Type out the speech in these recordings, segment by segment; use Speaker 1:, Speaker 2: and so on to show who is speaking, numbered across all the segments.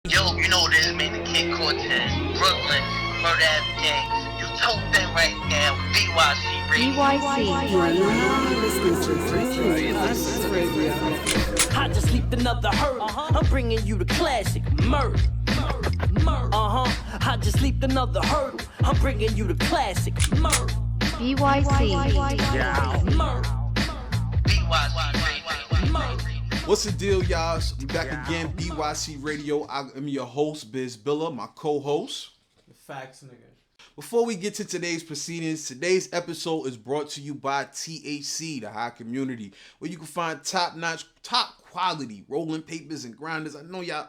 Speaker 1: Yo, you know this, man, the kid Cortez, Brooklyn, Murder Ave Gang. You told them right now, bYc
Speaker 2: bYc.
Speaker 1: Radio.
Speaker 2: You are now listening to Radio.
Speaker 3: I just leaped another hurdle. I'm bringing you the classic murder. I just leaped another hurdle. I'm bringing you the classic murder.
Speaker 2: bYc.
Speaker 3: Murder.
Speaker 1: bYc Radio.
Speaker 4: What's the deal, y'all? We back again, bYc Radio. I'm your host, Biz Billa, my co-host.
Speaker 5: Facts, nigga.
Speaker 4: Before we get to today's proceedings, today's episode is brought to you by THC, the high community, where you can find top-notch, top-quality rolling papers and grinders. I know y'all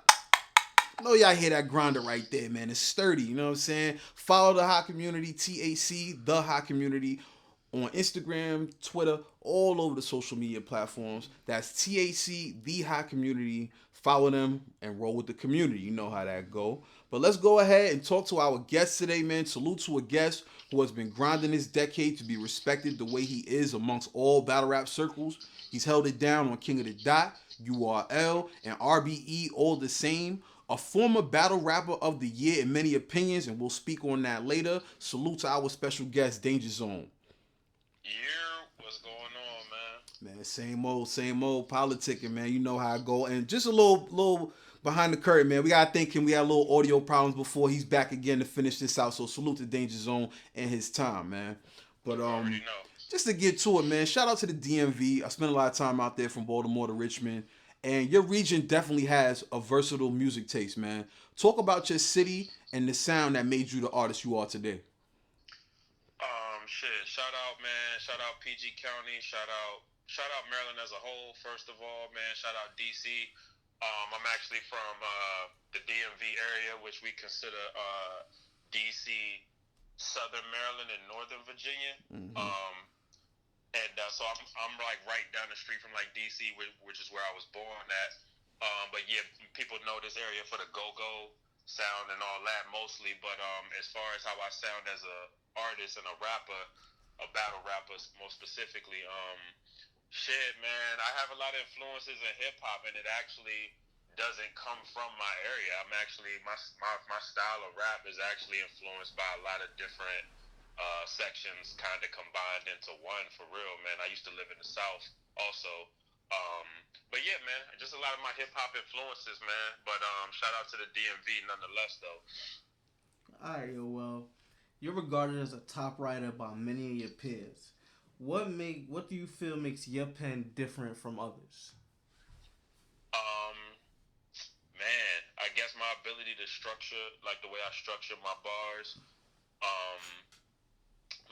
Speaker 4: hear that grinder right there, man. It's sturdy, you know what I'm saying? Follow the high community, THC, the high community, on Instagram, Twitter, all over the social media platforms. That's THC, the high community. Follow them and roll with the community. You know how that go. But let's go ahead and talk to our guest today, man. Salute to a guest who has been grinding this decade to be respected the way he is amongst all battle rap circles. He's held it down on King of the Dot, URL, and RBE, all the same. A former battle rapper of the year in many opinions, and we'll speak on that later. Salute to our special guest, Danja Zone.
Speaker 6: Yeah, what's going on, man?
Speaker 4: Man, same old politicking, man. You know how I go. And just a little behind the curtain, man. We gotta thank him. We had a little audio problems before he's back again to finish this out. So salute to Danja Zone and his time, man. But
Speaker 6: Already know.
Speaker 4: just to get to it, man. Shout out to the DMV. I spent a lot of time out there from Baltimore to Richmond, and your region definitely has a versatile music taste, man. Talk about your city and the sound that made you the artist you are today.
Speaker 6: Shit. Shout out, man. Shout out PG County. Shout out Maryland as a whole. First of all, man. Shout out DC. I'm actually from the DMV area, which we consider DC, Southern Maryland, and Northern Virginia. So I'm like right down the street from like DC, which is where I was born at. But yeah, people know this area for the go-go sound and all that mostly. But as far as how I sound as a artist and a rapper, a battle rapper more specifically, shit, man, I have a lot of influences in hip hop, and it actually doesn't come from my area. I'm actually my style of rap is actually influenced by a lot of different sections kind of combined into one, for real, man. I used to live in the South also. But yeah, man, just a lot of my hip hop influences, man. But shout out to the DMV nonetheless, though.
Speaker 5: Alright, well, you're regarded as a top writer by many of your peers. What do you feel makes your pen different from others?
Speaker 6: Man, I guess my ability to structure, like the way I structure my bars,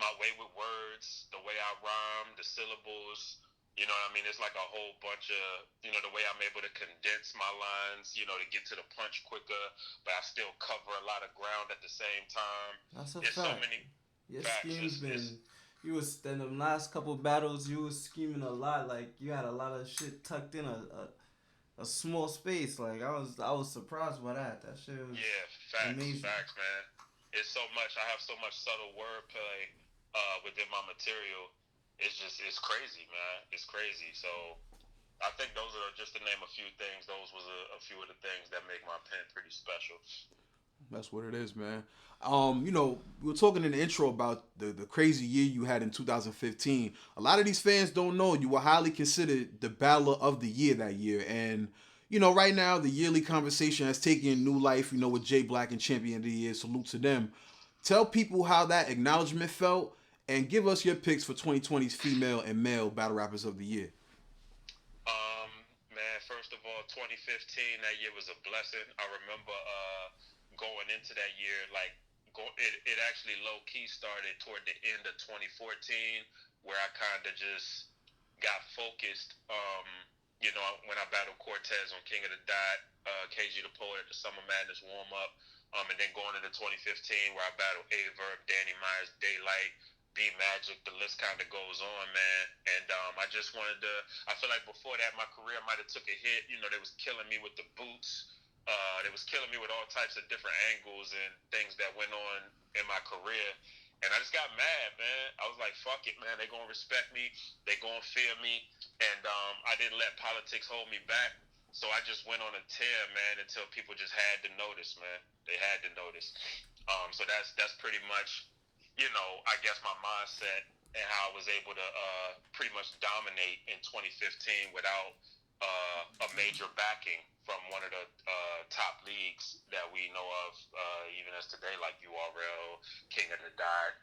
Speaker 6: my way with words, the way I rhyme, the syllables. You know what I mean? It's like a whole bunch of, the way I'm able to condense my lines, to get to the punch quicker, but I still cover a lot of ground at the same time.
Speaker 5: That's a
Speaker 6: There's
Speaker 5: fact.
Speaker 6: so many
Speaker 5: Your
Speaker 6: facts.
Speaker 5: scheme's been. You was in the last couple battles. You was scheming a lot. Like you had a lot of shit tucked in a small space. Like I was surprised by that. That shit was amazing.
Speaker 6: Facts, man. It's so much. I have so much subtle wordplay within my material. It's crazy, man. It's crazy. So I think those are, just to name a few things, those was a few of the things that make my pen pretty special.
Speaker 4: That's what it is, man. We were talking in the intro about the crazy year you had in 2015. A lot of these fans don't know you were highly considered the battler of the year that year. And, right now the yearly conversation has taken new life, with Jay Black and Champion of the Year. Salute to them. Tell people how that acknowledgement felt and give us your picks for 2020's female and male battle rappers of the year.
Speaker 6: Man, first of all, 2015, that year was a blessing. I remember going into that year, it actually low-key started toward the end of 2014, where I kind of just got focused, when I battled Cortez on King of the Dot, KG the Poet at the Summer Madness warm-up, and then going into 2015, where I battled Averb, Danny Myers, Daylight, B-Magic, the list kind of goes on, man. And I just wanted to, I feel like before that, my career might have took a hit. They was killing me with the boots. They was killing me with all types of different angles and things that went on in my career. And I just got mad, man. I was like, fuck it, man. They gonna respect me. They gonna fear me. And I didn't let politics hold me back. So I just went on a tear, man, until people just had to notice, man. They had to notice. So that's pretty much, I guess my mindset and how I was able to pretty much dominate in 2015 without a major backing from one of the top leagues that we know of, even as today, like URL, King of the Dot,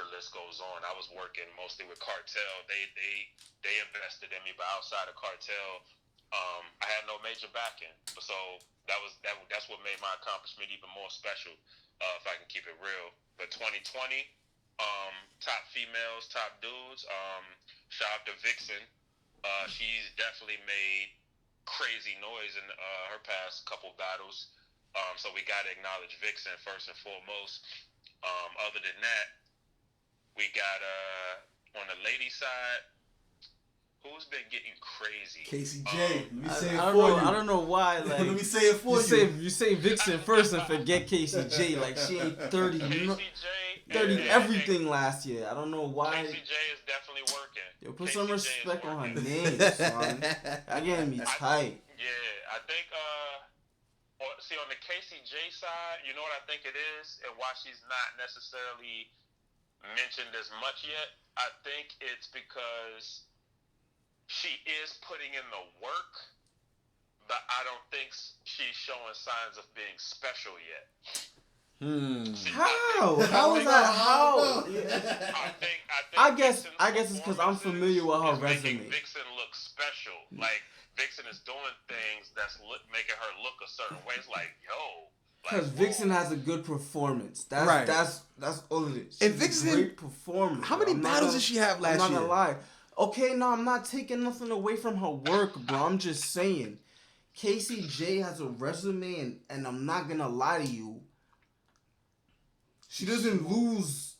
Speaker 6: the list goes on. I was working mostly with Cartel. They invested in me, but outside of Cartel, I had no major backing. So that's what made my accomplishment even more special, if I can keep it real. But 2020, top females, top dudes. Shout out to Vixen. She's definitely made crazy noise in her past couple battles. So we got to acknowledge Vixen first and foremost. Other than that, we got on the lady side, who's been getting crazy?
Speaker 4: Casey J. Let me say it
Speaker 5: I
Speaker 4: for you.
Speaker 5: I don't know why. Like,
Speaker 4: Let me say it for you.
Speaker 5: You say Vixen first and forget Casey J. Like, she ain't 30.
Speaker 6: Casey J.
Speaker 5: 30 everything last year. I don't know why.
Speaker 6: Casey J is definitely working.
Speaker 5: Yo, put
Speaker 6: Casey
Speaker 5: some
Speaker 6: J is
Speaker 5: respect on her
Speaker 6: working.
Speaker 5: name, son. That getting me tight.
Speaker 6: Yeah, I think, see, on the Casey J side, you know what I think it is, and why she's not necessarily mentioned as much yet? I think it's because she is putting in the work, but I don't think she's showing signs of being special yet.
Speaker 5: How? How is that? How? I guess it's because I'm familiar with her resume.
Speaker 6: Vixen looks special. Like, Vixen is doing things that's making her look a certain way. It's like, yo.
Speaker 5: Because Vixen has a good performance. That's
Speaker 4: Right.
Speaker 5: That's all it is.
Speaker 4: And
Speaker 5: She's
Speaker 4: Vixen,
Speaker 5: a great performer.
Speaker 4: How many battles did she have last year?
Speaker 5: I'm not gonna lie. Okay, no, I'm not taking nothing away from her work, bro. I'm just saying, Casey J has a resume, and I'm not gonna lie to you. She doesn't lose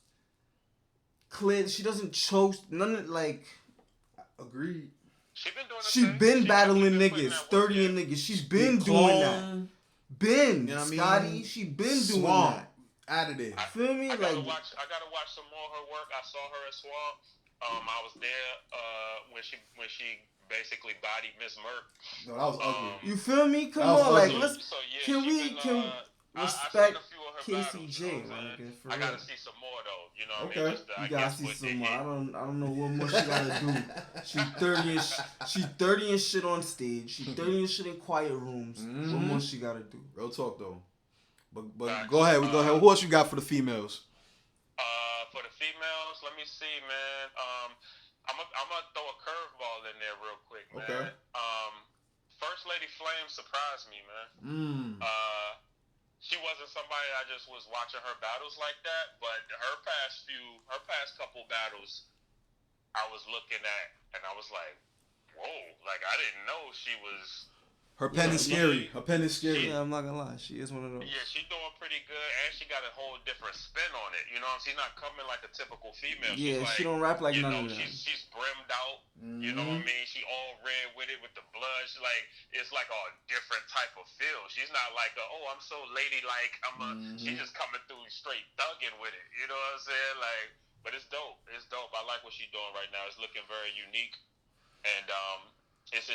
Speaker 5: clear. She doesn't choke. None of, like.
Speaker 4: Agreed.
Speaker 6: She
Speaker 5: been battling
Speaker 6: been
Speaker 5: niggas,
Speaker 6: that
Speaker 5: 30
Speaker 6: work,
Speaker 5: and niggas. She's been doing that. Been,
Speaker 4: You know what I mean?
Speaker 5: Scotty. She been doing
Speaker 4: Swamp.
Speaker 5: that.
Speaker 4: Out of there.
Speaker 5: Feel me?
Speaker 6: I
Speaker 5: Like,
Speaker 6: gotta watch some more of her work. I saw her at Swamp. I was there when she basically bodied Miss Merck.
Speaker 4: No, that was ugly.
Speaker 5: you feel me? Come
Speaker 4: That was
Speaker 5: on, like,
Speaker 4: ugly.
Speaker 5: let's.
Speaker 6: So yeah,
Speaker 5: Can
Speaker 6: she
Speaker 5: we
Speaker 6: been, I've
Speaker 5: respect
Speaker 6: seen a few of her
Speaker 5: Casey
Speaker 6: battles,
Speaker 5: J?
Speaker 6: you know what I'm saying?
Speaker 5: For
Speaker 6: I
Speaker 5: real.
Speaker 6: gotta see some more though. You know what
Speaker 4: Okay.
Speaker 6: I mean? Just to,
Speaker 5: You
Speaker 6: I
Speaker 5: gotta
Speaker 6: guess
Speaker 5: see
Speaker 6: what
Speaker 5: some
Speaker 6: they
Speaker 5: more.
Speaker 6: hit.
Speaker 5: I don't know what more she gotta do. She's 30 and she's 30 and shit on stage. She's 30 and shit in quiet rooms. What more she gotta do?
Speaker 4: Real talk though. But
Speaker 6: Facts.
Speaker 4: go ahead. Go ahead. Who else you got for the females?
Speaker 6: For the females, let me see, man. I'm gonna throw a curveball in there real quick, man.
Speaker 4: Okay.
Speaker 6: First Lady Flame surprised me, man. She wasn't somebody I just was watching her battles like that, but her past couple battles, I was looking at and I was like, whoa, like I didn't know she was.
Speaker 4: Her pen is scary. Her pen is scary.
Speaker 5: Yeah, I'm not gonna lie. She is one of those.
Speaker 6: Yeah, she's doing pretty good, and she got a whole different spin on it. You know, she's not coming like a typical female.
Speaker 5: Yeah,
Speaker 6: she's like,
Speaker 5: she don't rap like
Speaker 6: you
Speaker 5: none
Speaker 6: know,
Speaker 5: of them.
Speaker 6: she's brimmed out. You know what I mean? She all red with it, with the blood. She's like, it's like a different type of feel. She's not like, I'm so ladylike. She's just coming through straight thugging with it. You know what I'm saying? Like, but it's dope. It's dope. I like what she's doing right now. It's looking very unique, and it's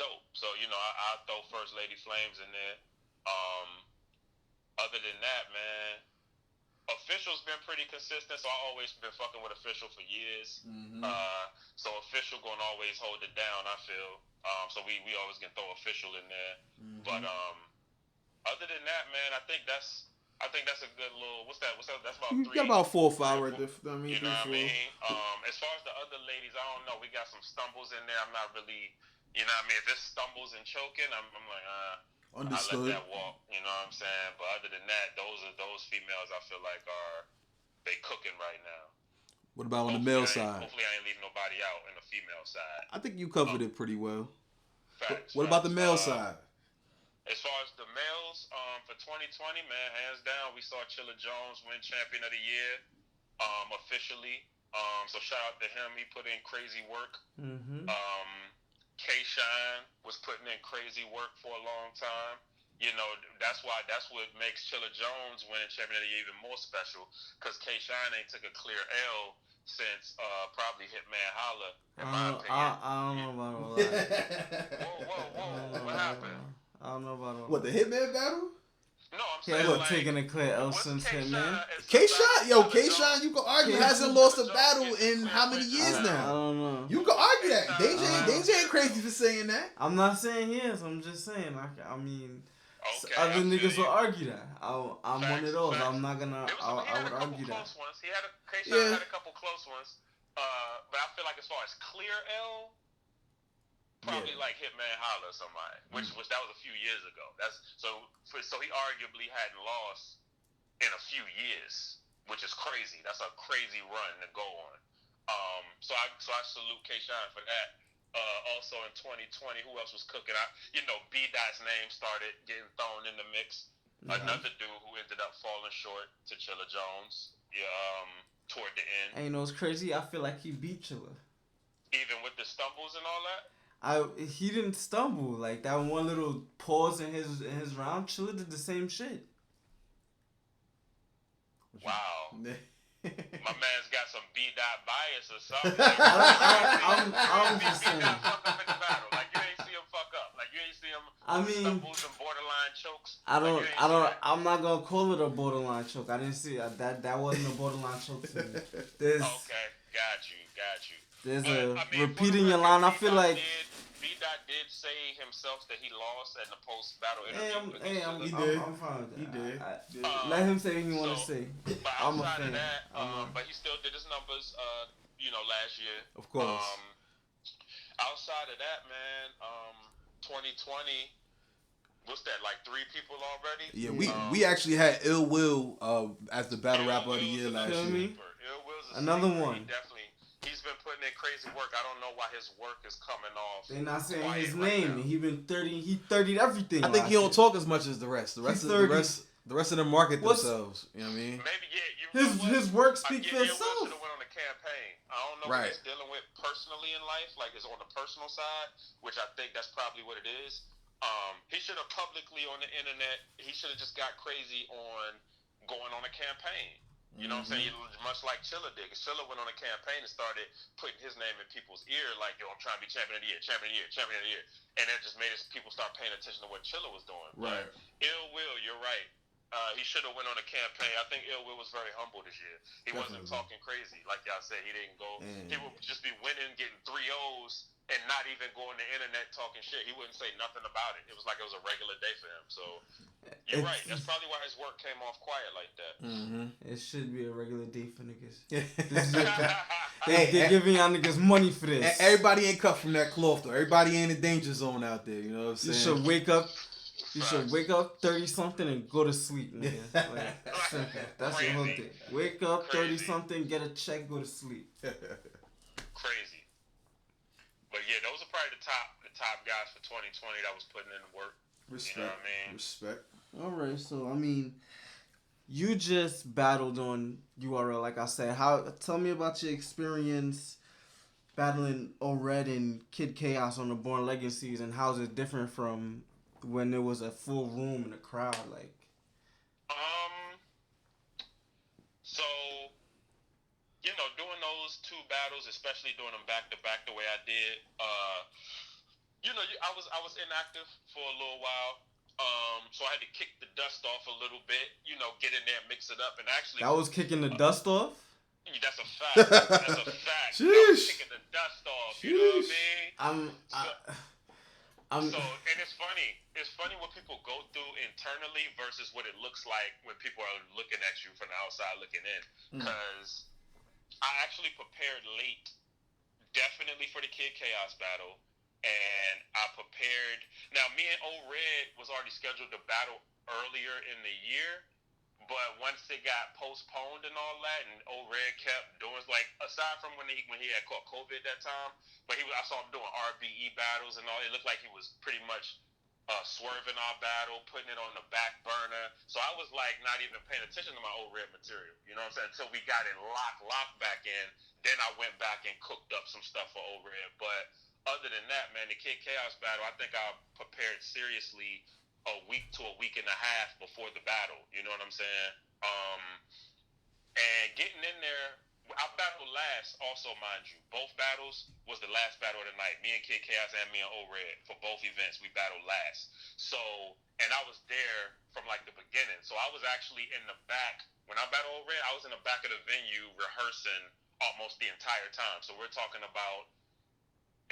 Speaker 6: dope. So I'll throw First Lady Flames in there. Other than that, man, Official's been pretty consistent. So I always been fucking with Official for years. So Official gonna always hold it down, I feel. So we always can throw Official in there. But other than that, man, I think that's a good little. What's that? That's about
Speaker 4: You
Speaker 6: three.
Speaker 4: got about 4 or 5 right there. I mean,
Speaker 6: You know what I
Speaker 4: 3, 4.
Speaker 6: mean? As far as the other ladies, I don't know. We got some stumbles in there. I'm not really, you know what I mean? If it's stumbles and choking, I'm like,
Speaker 4: Understood.
Speaker 6: I let that walk. You know what I'm saying? But other than that, those females I feel like they cooking right now.
Speaker 4: What about on the male
Speaker 6: Hopefully
Speaker 4: side?
Speaker 6: Hopefully I ain't leaving nobody out in the female side.
Speaker 4: I think you covered it pretty well.
Speaker 6: Facts.
Speaker 4: What about the male
Speaker 6: Facts.
Speaker 4: side?
Speaker 6: As far as the males, for 2020, man, hands down, we saw Chilla Jones win Champion of the Year, officially. So shout out to him. He put in crazy work. K-Shine was putting in crazy work for a long time. You know, that's what makes Chilla Jones winning Champion of the Year even more special, because K-Shine ain't took a clear L since probably Hitman Holla, in my opinion.
Speaker 5: I don't know about all that.
Speaker 6: Whoa. What happened?
Speaker 5: I don't know about all
Speaker 4: What, the Hitman battle?
Speaker 6: No, I'm
Speaker 5: He
Speaker 6: saying
Speaker 5: hasn't
Speaker 6: like,
Speaker 5: taken a clear L
Speaker 6: what's
Speaker 5: since
Speaker 6: K-Shine
Speaker 5: Hitman.
Speaker 6: and
Speaker 4: K-Shine, yo,
Speaker 6: Chilla
Speaker 4: K-Shine,
Speaker 6: Jones?
Speaker 4: you can argue,
Speaker 5: K-
Speaker 4: hasn't lost a
Speaker 6: Chilla
Speaker 4: battle
Speaker 6: Jones
Speaker 4: in
Speaker 6: gets
Speaker 4: how many
Speaker 6: clear
Speaker 4: years
Speaker 5: I
Speaker 4: now?
Speaker 5: don't know.
Speaker 4: You can argue that.
Speaker 6: K-Shine.
Speaker 4: Danja ain't crazy for saying that.
Speaker 5: I'm not saying he is. I'm just saying. I mean,
Speaker 6: Okay,
Speaker 5: other
Speaker 6: I feel
Speaker 5: niggas will
Speaker 6: you.
Speaker 5: argue that. I'm one of those.
Speaker 6: Facts.
Speaker 5: I'm not gonna.
Speaker 6: He
Speaker 5: I
Speaker 6: had
Speaker 5: would
Speaker 6: a couple
Speaker 5: argue that.
Speaker 6: close ones. K-Shine
Speaker 4: Yeah.
Speaker 6: had a couple close ones. But I feel like as far as clear L, probably like Hitman Holla or somebody, which that was a few years ago. That's so he arguably hadn't lost in a few years, which is crazy. That's a crazy run to go on. So I salute K-Shine for that. Also in 2020, who else was cooking? B-Dot's name started getting thrown in the mix. Mm-hmm. Another dude who ended up falling short to Chilla Jones. Toward the end.
Speaker 5: And you know what's crazy? I feel like he beat Chilla.
Speaker 6: Even with the stumbles and all that?
Speaker 5: He didn't stumble. Like that one little pause in his round, Chilla did the same shit.
Speaker 6: Wow. My man's got some B-Dot bias or something.
Speaker 5: I'm just saying.
Speaker 6: Fuck up in the battle. Like you ain't see him fuck up. Like you ain't see him stumbles and borderline chokes.
Speaker 5: I'm not gonna call it a borderline choke. I didn't see that wasn't a borderline choke to me.
Speaker 6: Okay, got you.
Speaker 5: There's repeating your line. I feel like
Speaker 6: B-Dot did say himself that he lost in the post-battle interview.
Speaker 5: I'm fine with that.
Speaker 4: He did.
Speaker 5: Let him say what he want to say.
Speaker 6: But outside of that, but he still did his numbers, last year.
Speaker 4: Of course.
Speaker 6: Outside of that, man, 2020, what's that, like 3 people already?
Speaker 4: Yeah, we actually had Ill Will as the battle rapper of the year last year.
Speaker 6: Ill Will's
Speaker 5: another
Speaker 6: sleeper.
Speaker 5: one.
Speaker 6: He's been putting in crazy work. I don't know why his work is coming off.
Speaker 5: They're not saying his
Speaker 6: right
Speaker 5: name. He been 30. He 30'd everything.
Speaker 4: I think he don't talk as much as the rest. The rest of them market themselves. You know what I mean?
Speaker 6: Maybe
Speaker 5: his work speaks for
Speaker 6: itself.
Speaker 5: itself.
Speaker 6: Should have went on the campaign. I don't know what he's dealing with personally in life, like it's on the personal side, which I think that's probably what it is. He should have publicly on the internet. He should have just got crazy on going on a campaign. You know what I'm saying? Much like Chilla did. Chilla went on a campaign and started putting his name in people's ear, like, yo, I'm trying to be champion of the year. And that just made people start paying attention to what Chilla was doing.
Speaker 4: Right.
Speaker 6: But Ill Will, you're right. He should have went on a campaign. I think Ill Will was very humble this year. He wasn't talking crazy. Like y'all said, he didn't go. He would just be winning, getting 3-0s, and not even go on the internet talking shit. He wouldn't say nothing about it. It was like it was a regular day for him. So you're right. That's probably why his work came off quiet like that.
Speaker 5: It should be a regular day for niggas. They're giving y'all niggas money for this.
Speaker 4: Everybody ain't cut from that cloth though. Everybody ain't a danger zone out there. You know what I'm saying?
Speaker 5: You should wake up. You should wake up 30-something and go to sleep, nigga. Like, that's your whole thing. Wake up 30-something, get a check, go to sleep.
Speaker 6: Crazy. But yeah, those are probably the top guys for 2020 that was putting in the work.
Speaker 4: Respect.
Speaker 6: You know what I mean?
Speaker 4: Respect.
Speaker 5: All right, so I mean, you just battled on URL, like I said. Tell me about your experience battling O-Red and Kid Chaos on the Born Legacies, and how's it different from when there was a full room and a crowd, like?
Speaker 6: So, doing those 2 battles, especially doing them back to back the way I did, I was inactive for a little while. So I had to kick the dust off a little bit, get in there, mix it up, and actually.
Speaker 5: That was kicking the dust off?
Speaker 6: That's a fact. That's a fact.
Speaker 4: Sheesh.
Speaker 6: Kicking the dust off. You know what I mean? So, and it's funny. It's funny what people go through internally versus what it looks like when people are looking at you from the outside looking in. Because I actually prepared late, definitely for the Kid Chaos battle. And I prepared. Now, me and O-Red was already scheduled to battle earlier in the year. But once it got postponed and all that, and O-Red kept doing, like, aside from when he had caught COVID that time, but I saw him doing RBE battles and all. It looked like he was pretty much swerving our battle, putting it on the back burner. So I was, like, not even paying attention to my O-Red material. You know what I'm saying? Until we got it locked back in. Then I went back and cooked up some stuff for O-Red. But other than that, man, the Kid Chaos battle, I think I prepared seriously a week to a week and a half before the battle. You know what I'm saying? And getting in there, I battled last, also, mind you. Both battles was the last battle of the night. Me and Kid Chaos and me and O-Red, for both events, we battled last. So, and I was there from like the beginning. So I was actually in the back. When I battled O-Red, I was in the back of the venue rehearsing almost the entire time. So we're talking about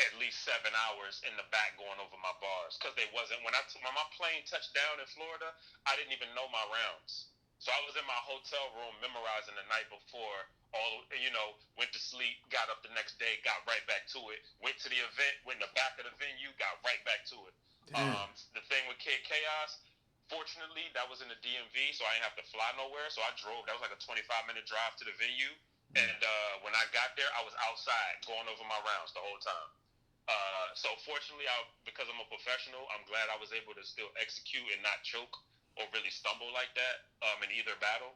Speaker 6: at least 7 hours in the back going over my bars. Because they wasn't, when my plane touched down in Florida, I didn't even know my rounds. So I was in my hotel room memorizing the night before, went to sleep, got up the next day, got right back to it. Went to the event, went in the back of the venue, got right back to it. The thing with Kid Chaos, fortunately, that was in the DMV, so I didn't have to fly nowhere. So I drove. That was like a 25-minute drive to the venue. And when I got there, I was outside going over my rounds the whole time. So fortunately, because I'm a professional, I'm glad I was able to still execute and not choke or really stumble like that in either battle.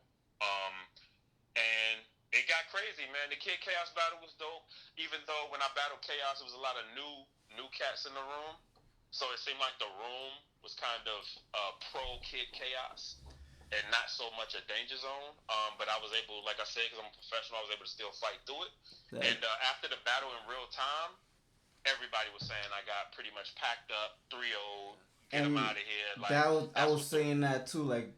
Speaker 6: And it got crazy, man. The Kid Chaos battle was dope. Even though when I battled Chaos, it was a lot of new cats in the room. So it seemed like the room was kind of pro Kid Chaos and not so much a danger zone. But I was able, like I said, because I'm a professional, I was able to still fight through it. And after the battle in real time, everybody was saying I got pretty much packed up, 3-0, get him out of here. Like,
Speaker 5: I was saying that too. Like,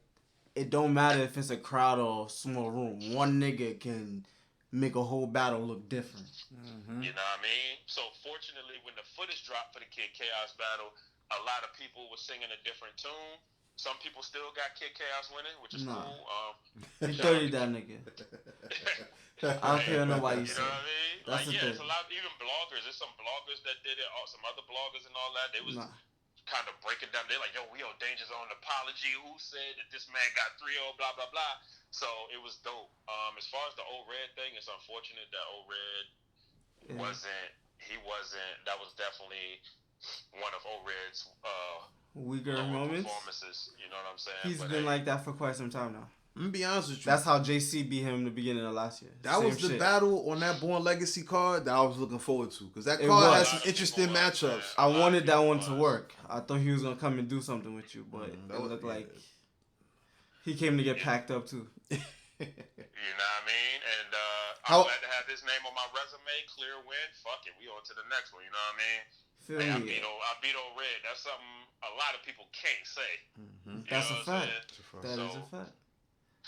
Speaker 5: it don't matter if it's a crowd or a small room. One nigga can make a whole battle look different.
Speaker 6: Mm-hmm. You know what I mean? So fortunately, when the footage dropped for the Kid Chaos battle, a lot of people were singing a different tune. Some people still got Kid Chaos winning, which is cool.
Speaker 5: He dirty that nigga. I don't care nobody say.
Speaker 6: You know what I mean?
Speaker 5: That's
Speaker 6: like, it's a lot. Even bloggers. There's some bloggers that did it. Some other bloggers and all that. They was kind of breaking down. They're like, yo, we owe Danja Zone an apology. Who said that this man got 3-0, blah, blah, blah. So it was dope. As far as the O-Red thing, it's unfortunate that O-Red wasn't, that was definitely one of O-Red's
Speaker 5: weaker moments.
Speaker 6: Performances. You know what I'm saying?
Speaker 5: He's been like that for quite some time now.
Speaker 4: I'm gonna be honest with you.
Speaker 5: That's how JC beat him in the beginning of last year.
Speaker 4: That was the battle on that Born Legacy card that I was looking forward to. Because that card has some interesting matchups.
Speaker 5: I wanted that one to work. I thought he was going to come and do something with you. But it looked like he came to get packed up too.
Speaker 6: You know what I mean? And I'm glad to have his name on my resume. Clear win. Fuck it. We on to the next one. You know what I mean? I beat O-Red. That's something a lot of people can't say.
Speaker 5: Mm-hmm. That's a fact. That is a fact.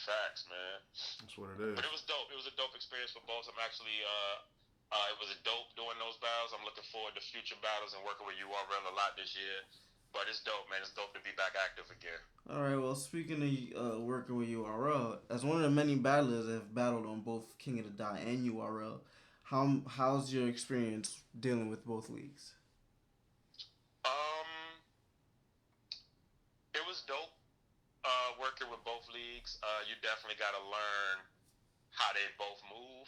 Speaker 6: Facts, man.
Speaker 4: That's what it is.
Speaker 6: But it was dope. It was a dope experience for both. I'm actually, it was a dope doing those battles. I'm looking forward to future battles and working with URL a lot this year. But it's dope, man. It's dope to be back active again.
Speaker 5: All right. Well, speaking of working with URL, as one of the many battlers that have battled on both King of the Dot and URL, how's your experience dealing with both leagues?
Speaker 6: It was dope. Working with both leagues, you definitely got to learn how they both move.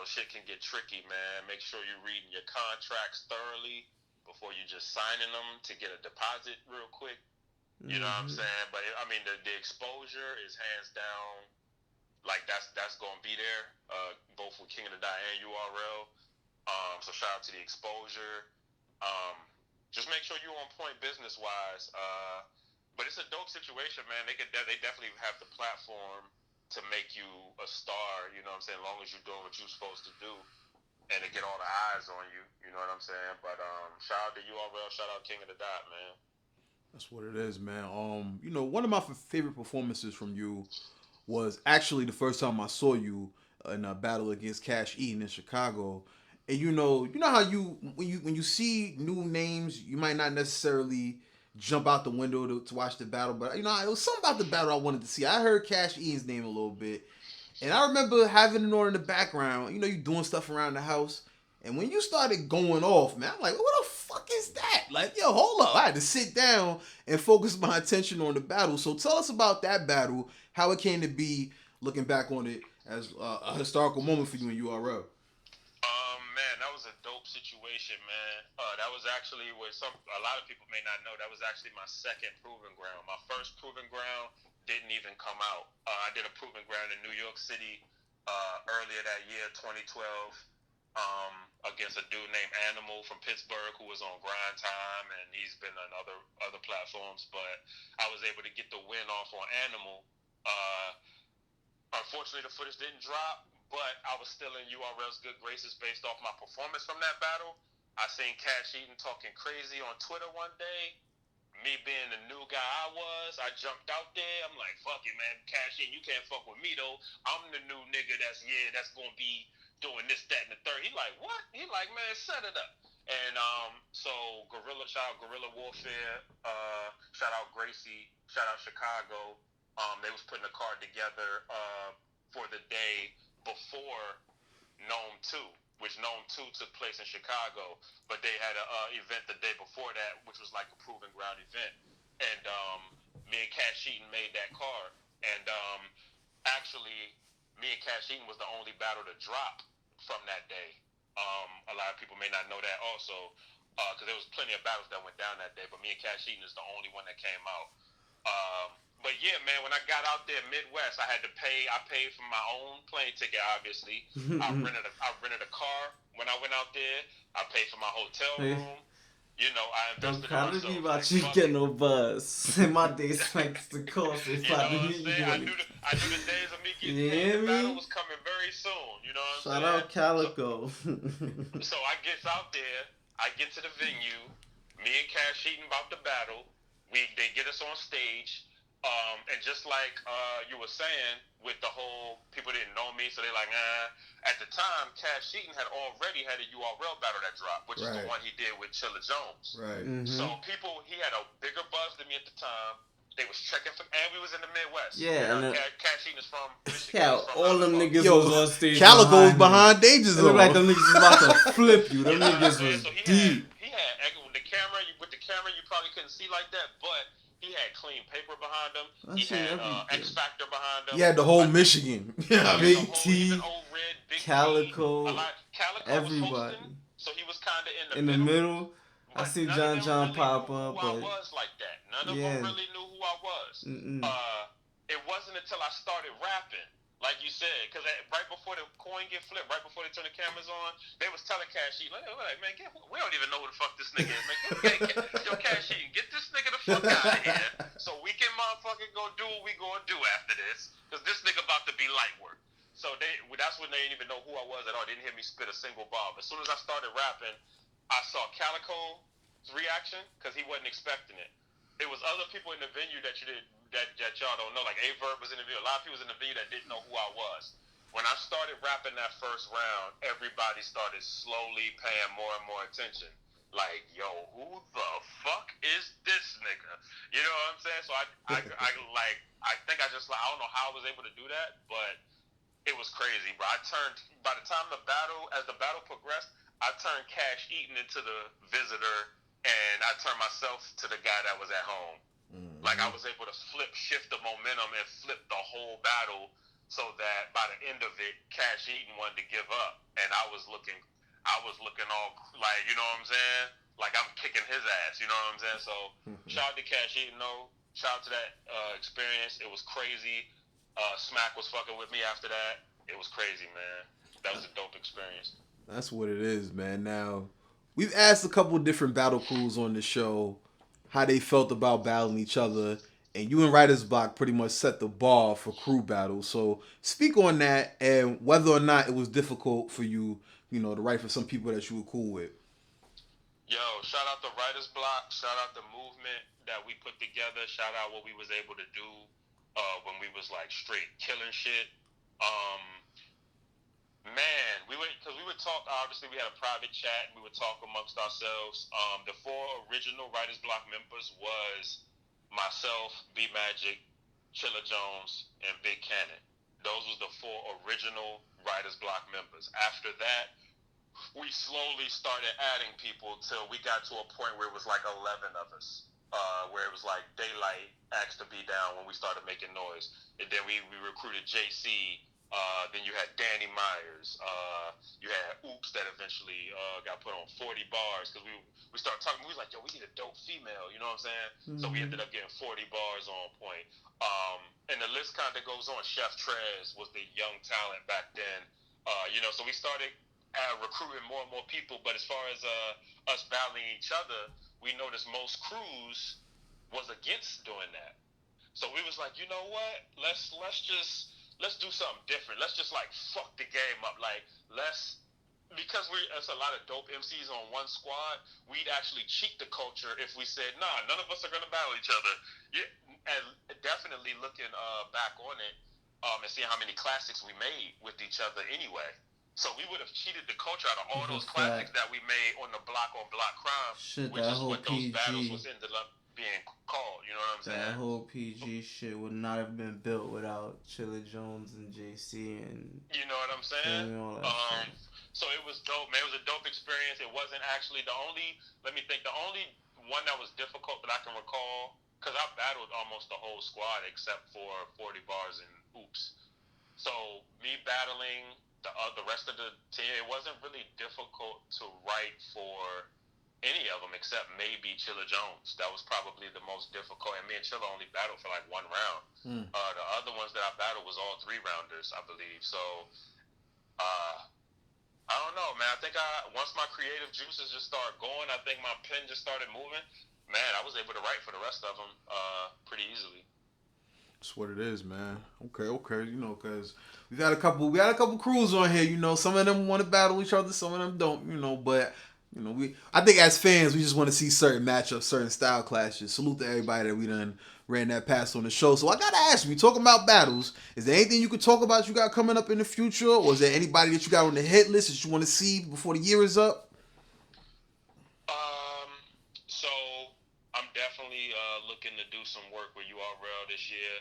Speaker 6: Shit can get tricky, man. Make sure you're reading your contracts thoroughly before you just signing them to get a deposit real quick. You know what I'm saying? But the exposure is hands down, like that's gonna be there, both with King of the Dot and URL. So shout out to the exposure. Just make sure you're on point business wise. But it's a dope situation, man. They definitely have the platform to make you a star, you know what I'm saying, as long as you're doing what you're supposed to do and to get all the eyes on you, you know what I'm saying? But shout out to URL, shout out King of the Dot, man.
Speaker 4: That's what it is, man. One of my favorite performances from you was actually the first time I saw you in a battle against Cash Eaton in Chicago. And you know how when you see new names, you might not necessarily jump out the window to watch the battle, but it was something about the battle I wanted to see. I heard Cash Eaton's name a little bit, and I remember having it on in the background. You doing stuff around the house, and when you started going off, man, I'm like, what the fuck is that? Like, yo, hold up. I had to sit down and focus my attention on the battle. So tell us about that battle, how it came to be, looking back on it as a historical moment for you in URL.
Speaker 6: Man, that was a dope situation, man. That was actually a lot of people may not know, that was actually my second proving ground. My first proving ground didn't even come out. I did a proving ground in New York City earlier that year, 2012, against a dude named Animal from Pittsburgh who was on Grind Time, and he's been on other platforms. But I was able to get the win off on Animal. Unfortunately, the footage didn't drop, but I was still in URL's good graces based off my performance from that battle. I seen Cash Eaton talking crazy on Twitter one day. Me being the new guy I jumped out there. I'm like, fuck it, man. Cash Eaton, you can't fuck with me, though. I'm the new nigga that's going to be doing this, that, and the third. He like, what? He like, man, set it up. And so shout out Guerrilla Warfare, shout out Gracie, shout out Chicago. They was putting a card together for the day before Gnome 2, which Gnome 2 took place in Chicago, but they had an event the day before that, which was like a proving ground event. And me and Cash Eaton made that card. And actually, me and Cash Eaton was the only battle to drop from that day. A lot of people may not know that also, because there was plenty of battles that went down that day, but me and Cash Eaton is the only one that came out. But yeah, man, when I got out there Midwest, I had to pay. I paid for my own plane ticket, obviously. I rented a car when I went out there. I paid for my hotel room. You know, I invested in myself.
Speaker 5: Don't about you get no buzz. In my days, thanks to course, if
Speaker 6: you know
Speaker 5: I
Speaker 6: what I'm saying? I knew the days of me getting paid. The battle was coming very soon. You know what I'm saying?
Speaker 5: Shout out Calico.
Speaker 6: So I get out there. I get to the venue. Me and Cash Eaton about the battle. They get us on stage. And just like you were saying, with the whole people didn't know me, so they're like, At the time, Cash Eaton had already had a URL battle that dropped, which is the one he did with Chilla Jones.
Speaker 4: Right.
Speaker 5: Mm-hmm.
Speaker 6: So he had a bigger buzz than me at the time. They was checking for, and we was in the Midwest.
Speaker 5: Yeah,
Speaker 6: and Cash Eaton is from Michigan.
Speaker 5: Yeah,
Speaker 6: from
Speaker 5: all them niggas was on stage.
Speaker 4: Calico's behind Danja Zone.
Speaker 5: It looked like them niggas was about to flip you. Them niggas was
Speaker 6: so
Speaker 5: deep.
Speaker 6: He had with the camera, you probably couldn't see like that, but he had clean paper behind him. He had X Factor behind him.
Speaker 4: He had the whole Michigan.
Speaker 5: Big T,
Speaker 6: Big
Speaker 5: Calico,
Speaker 6: Calico
Speaker 5: everybody.
Speaker 6: Hosting, so he was kind of
Speaker 5: in the middle. I see John pop up, but
Speaker 6: I was like that. None of them really knew who I was. It wasn't until I started rapping, like you said, because right before the coin get flipped, right before they turn the cameras on, they was telling Cash Eaton, like, man, we don't even know who the fuck this nigga is, man. Yo, Cash Eaton, get this nigga the fuck out of here, so we can motherfucking go do what we gonna do after this, because this nigga about to be light work. So that's when they didn't even know who I was at all. They didn't hear me spit a single bar. As soon as I started rapping, I saw Calico's reaction because he wasn't expecting it. It was other people in the venue that y'all don't know. Like A-Verb was in the venue. A lot of people was in the venue that didn't know who I was. When I started rapping that first round, everybody started slowly paying more and more attention. Like, yo, who the fuck is this nigga? You know what I'm saying? So I think I don't know how I was able to do that, but it was crazy, bro. By the time as the battle progressed, I turned Cash Eaton into the visitor, and I turned myself to the guy that was at home. Mm-hmm. Like, I was able to shift the momentum and flip the whole battle so that by the end of it, Cash Eaton wanted to give up, and I was looking all like, you know what I'm saying? Like I'm kicking his ass, you know what I'm saying? So shout out to Cash Eaton, though. Shout out to that experience. It was crazy. Smack was fucking with me after that. It was crazy, man. That was a dope experience.
Speaker 4: That's what it is, man. Now, we've asked a couple different battle crews on the show how they felt about battling each other, and you and Writer's Block pretty much set the bar for crew battles. So speak on that and whether or not it was difficult for you, to write for some people that you were cool with.
Speaker 6: Yo, shout out to Writer's Block. Shout out the movement that we put together. Shout out what we was able to do when we was like straight killing shit. Man, we would talk. Obviously, we had a private chat. We would talk amongst ourselves. The 4 original Writer's Block members was myself, B Magic, Chilla Jones, and Big Cannon. Those was the 4 original Writer's Block members. After that, we slowly started adding people till we got to a point where it was like 11 of us. Where it was like Daylight asked to be down when we started making noise. And then we recruited JC. Then you had Danny Myers. You had Oops that eventually got put on 40 bars because we started talking. We was like, yo, we need a dope female. You know what I'm saying? Mm-hmm. So we ended up getting 40 bars on point. And the list kind of goes on. Chef Trez was the young talent back then. So we started recruiting more and more people. But as far as us battling each other, we noticed most crews was against doing that. So we was like, you know what? Let's just let's do something different. Let's just like fuck the game up. Like because there's a lot of dope MCs on one squad, we'd actually cheat the culture if we said, nah, none of us are gonna battle each other. Yeah, and definitely looking back on it, and seeing how many classics we made with each other anyway. So we would have cheated the culture out of all those classics that we made on the block crime, which is what those battles was ended up being called. You know what I'm saying?
Speaker 5: That whole PG shit would not have been built without Chilla Jones and JC and.
Speaker 6: You know what I'm saying? So it was dope, man. It was a dope experience. It wasn't actually the only. Let me think. The only one that was difficult that I can recall, because I battled almost the whole squad except for 40 bars and oops. So me battling the rest of the team, it wasn't really difficult to write for any of them except maybe Chilla Jones. That was probably the most difficult. And me and Chilla only battled for like one round. The other ones that I battled was all 3-rounders, I believe. So, I don't know, man. I think once my creative juices just started going, I think my pen just started moving. Man, I was able to write for the rest of them pretty easily.
Speaker 4: That's what it is, man. Okay. You know, because we got a couple crews on here. You know, some of them want to battle each other, some of them don't. You know, but you know, I think as fans, we just want to see certain matchups, certain style clashes. Salute to everybody that we done ran that past on the show. So I gotta ask you, talking about battles, is there anything you could talk about you got coming up in the future, or is there anybody that you got on the hit list that you want to see before the year is up?
Speaker 6: So I'm definitely looking to do some work with URL this year.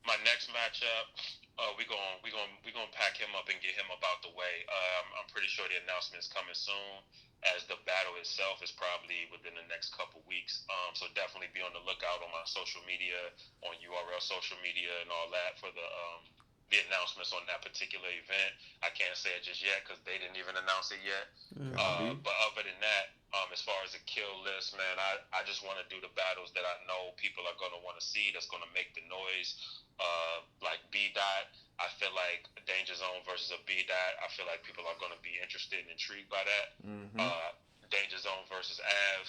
Speaker 6: My next matchup, we gonna pack him up and get him about the way. I'm pretty sure the announcement is coming soon, as the battle itself is probably within the next couple weeks. So definitely be on the lookout on my social media, on URL social media and all that for the announcements on that particular event. I can't say it just yet because they didn't even announce it yet. But other than that, as far as a kill list, man, I just want to do the battles that I know people are going to want to see, that's going to make the noise. Like B-Dot, I feel like Danja Zone versus a B-Dot, I feel like people are going to be interested and intrigued by that. Danja Zone versus Av,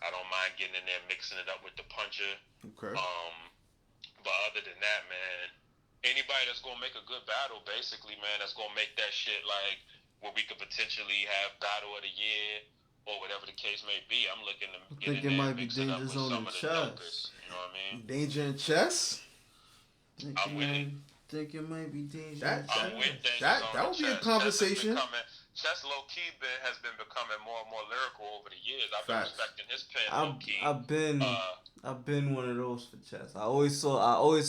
Speaker 6: I don't mind getting in there, mixing it up with the puncher.
Speaker 4: Okay.
Speaker 6: But other than that, man, anybody that's going to make a good battle, basically, man, that's going to make that shit like where we could potentially have battle of the year or whatever the case may be. I'm looking to get in there and mix it up with some of the dopest. You know what I mean?
Speaker 4: Danger in chess?
Speaker 6: I'm with it.
Speaker 5: Think it might be Danger.
Speaker 6: I'm with Danger Zone.
Speaker 4: That would be a conversation.
Speaker 6: Chess low-key has been becoming more and more lyrical over the years. I've been respecting his pen low-key.
Speaker 5: I've been one of those for chess. I always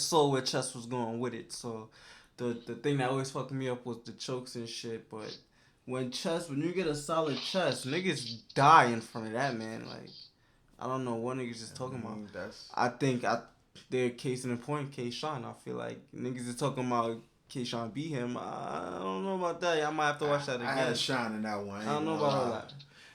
Speaker 5: saw where chess was going with it. So the thing that always fucked me up was the chokes and shit. But when you get a solid chess, niggas die in front of that, man. Like, I don't know what niggas just talking about. I think they're case in point, K-Sean. I feel like niggas is talking about K-Sean beat him. I don't know about that. I might have to watch that again.
Speaker 4: I had Sean in that one.
Speaker 5: I don't know about all that.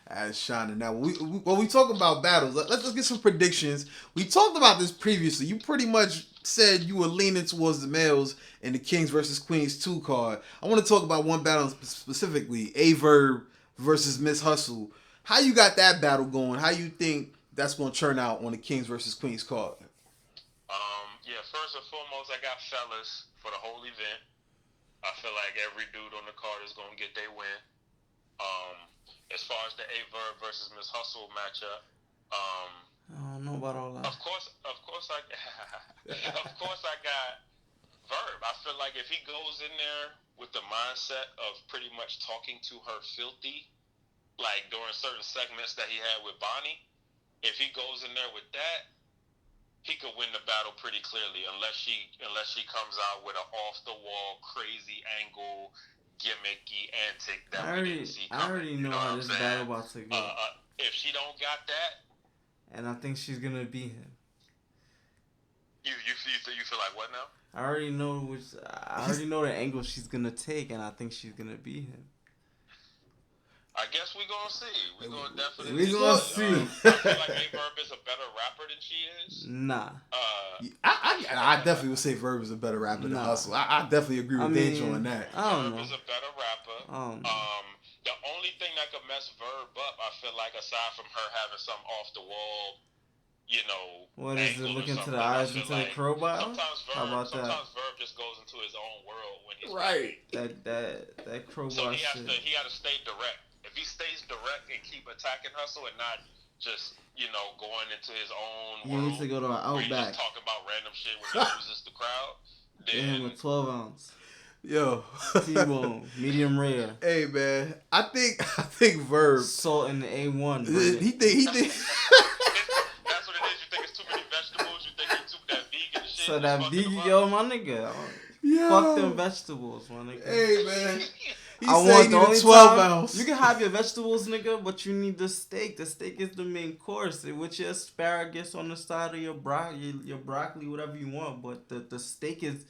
Speaker 4: I had Sean in that one. When we talk about battles, let's get some predictions. We talked about this previously. You pretty much said you were leaning towards the males in the Kings versus Queens 2 card. I want to talk about one battle specifically, A-Verb versus Miss Hustle. How you got that battle going? How you think that's going to turn out on the Kings versus Queens card?
Speaker 6: Yeah, first and foremost, I got fellas for the whole event. I feel like every dude on the card is going to get their win. As far as the A-Verb versus Miss Hustle matchup,
Speaker 5: I don't know about all that.
Speaker 6: Of course, I got Verb. I feel like if he goes in there with the mindset of pretty much talking to her filthy, like during certain segments that he had with Bonnie, if he goes in there with that, he could win the battle pretty clearly, unless she comes out with an off-the-wall, crazy angle, gimmicky antic that we didn't see coming.
Speaker 5: I already know how this battle about to go.
Speaker 6: If she don't got that,
Speaker 5: and I think she's gonna beat him.
Speaker 6: You feel like what now?
Speaker 5: I already know the angle she's gonna take, and I think she's gonna beat him.
Speaker 6: I guess we're gonna see. We're gonna definitely
Speaker 5: see.
Speaker 6: I feel like A-Verb is a better rapper than she is.
Speaker 5: Nah.
Speaker 4: I definitely would say Verb is a better rapper than Hustle. I definitely agree with Danger on that.
Speaker 6: Verb is a better rapper. The only thing that could mess Verb up, I feel like, aside from her having some off the wall,
Speaker 5: what is it? Look into the eyes into the crowbar.
Speaker 6: Sometimes Verb just goes into
Speaker 4: Right.
Speaker 5: That crowbar
Speaker 6: So he
Speaker 5: shit.
Speaker 6: he got to stay direct. If he stays direct and keep attacking Hustle and not just going into his own
Speaker 5: He
Speaker 6: world,
Speaker 5: needs to go to an
Speaker 6: where he
Speaker 5: Outback.
Speaker 6: just talk about random shit where he loses the crowd.
Speaker 5: Get him a
Speaker 6: Then
Speaker 5: 12 ounce.
Speaker 4: Yo.
Speaker 5: T-bone, medium rare.
Speaker 4: Hey man, I think Verb.
Speaker 5: Salt in the A1.
Speaker 4: He think.
Speaker 6: that's what it is. You think it's too many vegetables. You think it's that vegan shit.
Speaker 5: So that
Speaker 6: fucking
Speaker 5: vegan,
Speaker 6: them up.
Speaker 5: yo, my nigga.
Speaker 4: Yo.
Speaker 5: Fuck them vegetables, my nigga.
Speaker 4: Hey man. He
Speaker 5: I
Speaker 4: said
Speaker 5: want
Speaker 4: he
Speaker 5: the
Speaker 4: need
Speaker 5: only
Speaker 4: a 12
Speaker 5: time
Speaker 4: ounce.
Speaker 5: you can have your vegetables, nigga, but you need the steak. The steak is the main course. With your asparagus on the side of your broccoli, whatever you want. But the steak is,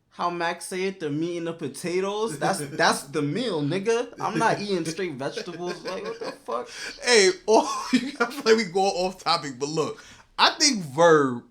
Speaker 5: how Max say it, the meat and the potatoes. That's the meal, nigga. I'm not eating straight vegetables. Like, what the fuck?
Speaker 4: Hey, you gotta feel like we go off topic, but look, I think Verb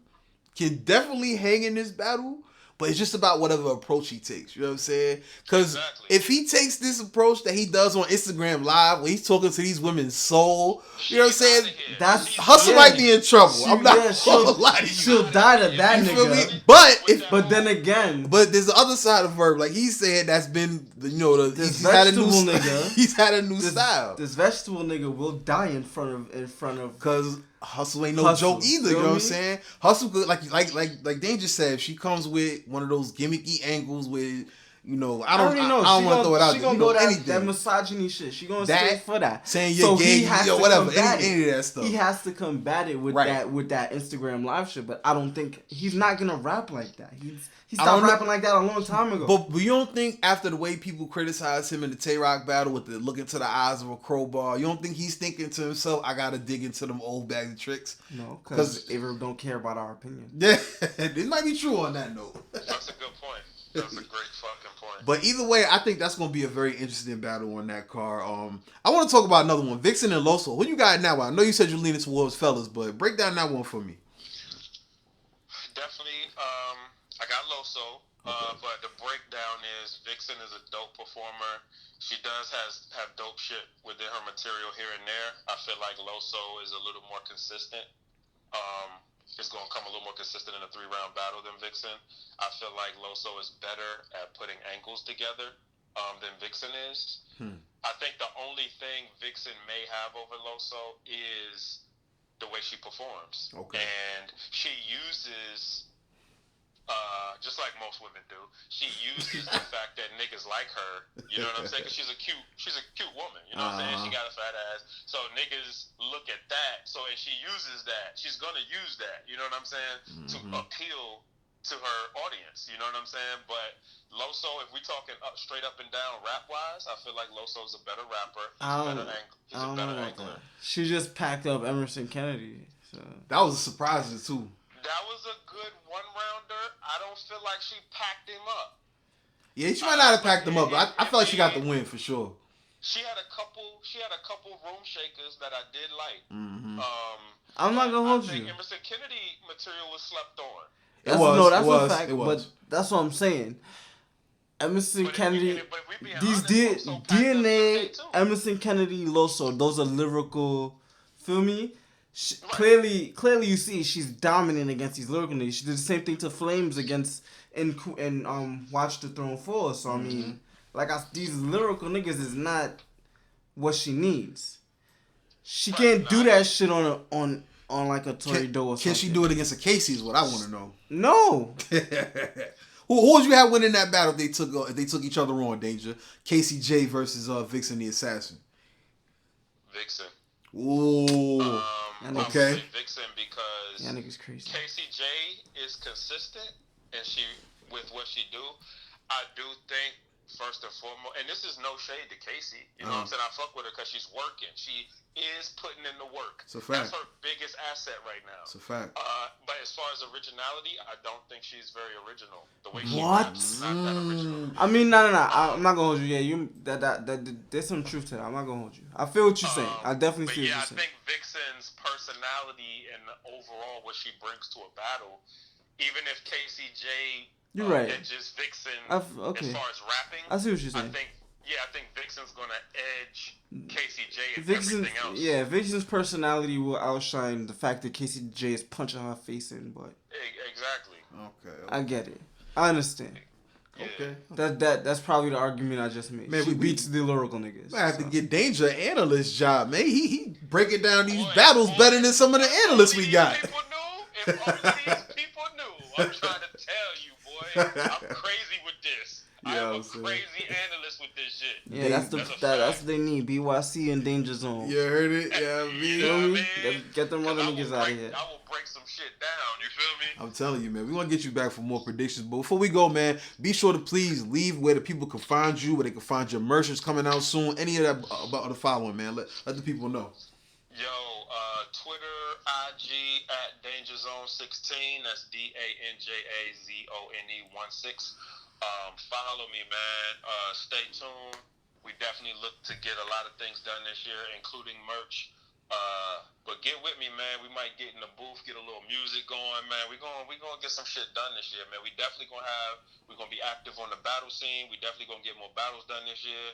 Speaker 4: can definitely hang in this battle, but it's just about whatever approach he takes. You know what I'm saying? Because
Speaker 6: Exactly.
Speaker 4: if he takes this approach that he does on Instagram Live, where he's talking to these women's soul, you know what I'm saying?
Speaker 6: She's outta here.
Speaker 5: That's
Speaker 6: She's
Speaker 4: Hustle
Speaker 5: yeah.
Speaker 4: might be in trouble.
Speaker 5: She-
Speaker 4: I'm not
Speaker 5: yeah,
Speaker 4: gonna
Speaker 5: she'll-
Speaker 4: lie to you.
Speaker 5: She'll die to that
Speaker 4: You feel
Speaker 5: nigga.
Speaker 4: me? But if
Speaker 5: But then again,
Speaker 4: But there's the other side of Verb. Like he's saying that's been,
Speaker 5: This
Speaker 4: he's had a new
Speaker 5: vegetable nigga-
Speaker 4: he's had a new style.
Speaker 5: this vegetable nigga will die in front of.
Speaker 4: Cause Hustle ain't no
Speaker 5: Hustle,
Speaker 4: joke either. You
Speaker 5: feel
Speaker 4: know what I'm
Speaker 5: me?
Speaker 4: saying? Hustle could like Danja said, if she comes with one of those gimmicky angles with, I don't want to throw it out
Speaker 5: She
Speaker 4: there.
Speaker 5: gonna go
Speaker 4: anything.
Speaker 5: that misogyny shit. She gonna
Speaker 4: That,
Speaker 5: stay for that.
Speaker 4: saying you're gay,
Speaker 5: he has to
Speaker 4: whatever,
Speaker 5: combat
Speaker 4: any
Speaker 5: it.
Speaker 4: of that stuff.
Speaker 5: He has to combat it with
Speaker 4: Right.
Speaker 5: that Instagram live shit. But I don't think he's not gonna rap like that. He
Speaker 4: I don't
Speaker 5: stopped
Speaker 4: know-
Speaker 5: rapping like that a long time ago.
Speaker 4: But you don't think after the way people criticize him in the Tay-Rock battle with the look into the eyes of a crowbar, you don't think he's thinking to himself, I gotta dig into them old bags of tricks?
Speaker 5: no, because Avery don't care about our opinion.
Speaker 4: Yeah, this might be true on that note.
Speaker 6: That's a good point. That's a great fucking point.
Speaker 4: But either way, I think that's going to be a very interesting battle on that card. I want to talk about another one, Vixen and Loso. Who you got in that one? I know you said you're leaning towards fellas, but break down that one for me.
Speaker 6: Definitely, I got Loso, but the breakdown is Vixen is a dope performer. She does have dope shit within her material here and there. I feel like Loso is a little more consistent. It's going to come a little more consistent in a 3-round battle than Vixen. I feel like Loso is better at putting angles together than Vixen is. I think the only thing Vixen may have over Loso is the way she performs.
Speaker 4: Okay.
Speaker 6: And she uses, just like most women do, she uses the fact that niggas like her. You know what I'm saying? Because she's a cute woman. You know what I'm saying? She got a fat ass. So niggas look at that. So and she uses that. She's gonna use that. You know what I'm saying? To appeal to her audience. You know what I'm saying? But Loso, if we talking straight up and down rap wise, I feel like Loso's a better rapper. He's a better angler.
Speaker 5: She just packed up Emerson Kennedy. So.
Speaker 4: That was a surprise too.
Speaker 6: That was a good 1-rounder. I don't feel like she packed him up.
Speaker 4: Yeah, she might not have packed them up, but I feel like she got the win for sure.
Speaker 6: She had a couple room shakers that I did like.
Speaker 5: I'm not gonna hold
Speaker 6: I think
Speaker 5: you.
Speaker 6: Emerson Kennedy material was slept on.
Speaker 5: That's a fact. But that's what I'm saying. Emerson
Speaker 6: But if
Speaker 5: Kennedy,
Speaker 6: we being
Speaker 5: these
Speaker 6: honest, Loso packed up
Speaker 5: DNA,
Speaker 6: some too.
Speaker 5: Emerson Kennedy, Loso, those are lyrical. Feel me?
Speaker 6: Right.
Speaker 5: Clearly, you see she's dominant against these lyrical niggas. She did the same thing to Flames against in Watch the Throne Fall. So I mean, these lyrical niggas is not what she needs. She can't do that shit on like a Tory Doe or something.
Speaker 4: Can she do it against a Casey is what I want to know.
Speaker 5: No.
Speaker 4: Who would you have winning that battle if they took each other on, Danger? Casey J versus Vixen the Assassin.
Speaker 6: Vixen.
Speaker 4: Ooh.
Speaker 6: I would
Speaker 4: okay.
Speaker 6: say Vixen because
Speaker 5: Yeah, niggas crazy.
Speaker 6: Casey J is consistent, and she with what she do. I do think first and foremost, and this is no shade to Casey. You know what I'm saying? I fuck with her because she's working. She is putting in the work.
Speaker 4: It's a fact.
Speaker 6: That's her biggest asset right now.
Speaker 4: It's a fact.
Speaker 6: But as far as originality, I don't think she's very original. The way she
Speaker 5: What?
Speaker 6: raps is not that original.
Speaker 5: I mean, no. I'm not gonna hold you. Yeah, that there's some truth to that. I'm not gonna hold you. I feel what you're saying. I definitely
Speaker 6: But
Speaker 5: see
Speaker 6: yeah,
Speaker 5: what
Speaker 6: I
Speaker 5: you're saying.
Speaker 6: think Vixen's personality and overall what she brings to a battle, even if Casey J
Speaker 5: You're right.
Speaker 6: edges Vixen
Speaker 5: okay.
Speaker 6: as far as rapping,
Speaker 5: I see what you're saying.
Speaker 6: I think Vixen's gonna edge Casey J and
Speaker 5: Vixen,
Speaker 6: everything else.
Speaker 5: yeah, Vixen's personality will outshine the fact that Casey J is punching her face in. But
Speaker 6: Exactly.
Speaker 4: Okay.
Speaker 5: I get it. I understand.
Speaker 4: Okay.
Speaker 5: That's probably the argument I just made.
Speaker 4: Man,
Speaker 5: She
Speaker 4: we
Speaker 5: beats the lyrical niggas.
Speaker 4: I have
Speaker 5: so.
Speaker 4: to get Danja an analyst job, man. He breaking down these
Speaker 6: Boy,
Speaker 4: battles
Speaker 6: boy,
Speaker 4: better than some of the
Speaker 6: if
Speaker 4: analysts
Speaker 6: only
Speaker 4: we
Speaker 6: these
Speaker 4: got.
Speaker 6: People knew, if only these people knew. I'm trying to tell you, boy. I'm crazy with this.
Speaker 4: Yeah,
Speaker 6: I'm
Speaker 4: I'm
Speaker 6: a
Speaker 4: saying.
Speaker 6: crazy analyst with this shit.
Speaker 5: Yeah, that's
Speaker 6: a
Speaker 5: that's
Speaker 6: fact.
Speaker 5: what they need. bYc and Danja Zone.
Speaker 4: You heard it? Yeah, I
Speaker 6: You
Speaker 4: mean.
Speaker 6: know what I
Speaker 5: me?
Speaker 6: mean?
Speaker 5: Get them other
Speaker 6: 'Cause
Speaker 5: niggas out of here.
Speaker 6: I will break some shit down. You feel me?
Speaker 4: I'm telling you, man, we want to get you back for more predictions. But before we go, man, be sure to please leave where the people can find you, where they can find your merchants coming out soon. Any of that about the following, man. Let the people know.
Speaker 6: Yo, Twitter, IG at Danja Zone 16. That's DanjaZone16. Follow me, man. Stay tuned. We definitely look to get a lot of things done this year, including merch. But get with me, man. We might get in the booth, get a little music going, man. We're gonna get some shit done this year, man. We're gonna be active on the battle scene. We definitely gonna get more battles done this year.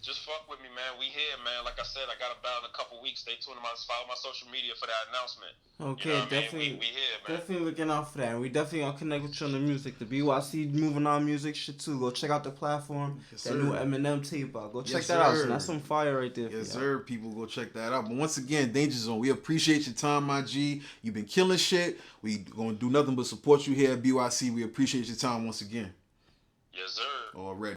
Speaker 6: Just fuck with me, man. We here, man. Like I said, I got a battle in a couple weeks. Stay tuned. Follow my social media for that announcement.
Speaker 5: Okay,
Speaker 6: you know what
Speaker 5: definitely.
Speaker 6: I mean? We here, man.
Speaker 5: Definitely looking out for that. And we definitely gonna connect with you on the music. The bYc moving on music shit too. Go check out the platform.
Speaker 4: Yes,
Speaker 5: that
Speaker 4: sir.
Speaker 5: new Eminem tape out. Go check
Speaker 4: Yes,
Speaker 5: that out.
Speaker 4: sir.
Speaker 5: So that's some fire right there.
Speaker 4: Yes,
Speaker 5: for
Speaker 4: sir. People, go check that out. But once again, Danja Zone, we appreciate your time, my G. You've been killing shit. We gonna do nothing but support you here at bYc. We appreciate your time once again.
Speaker 6: Yes, sir.
Speaker 4: Already.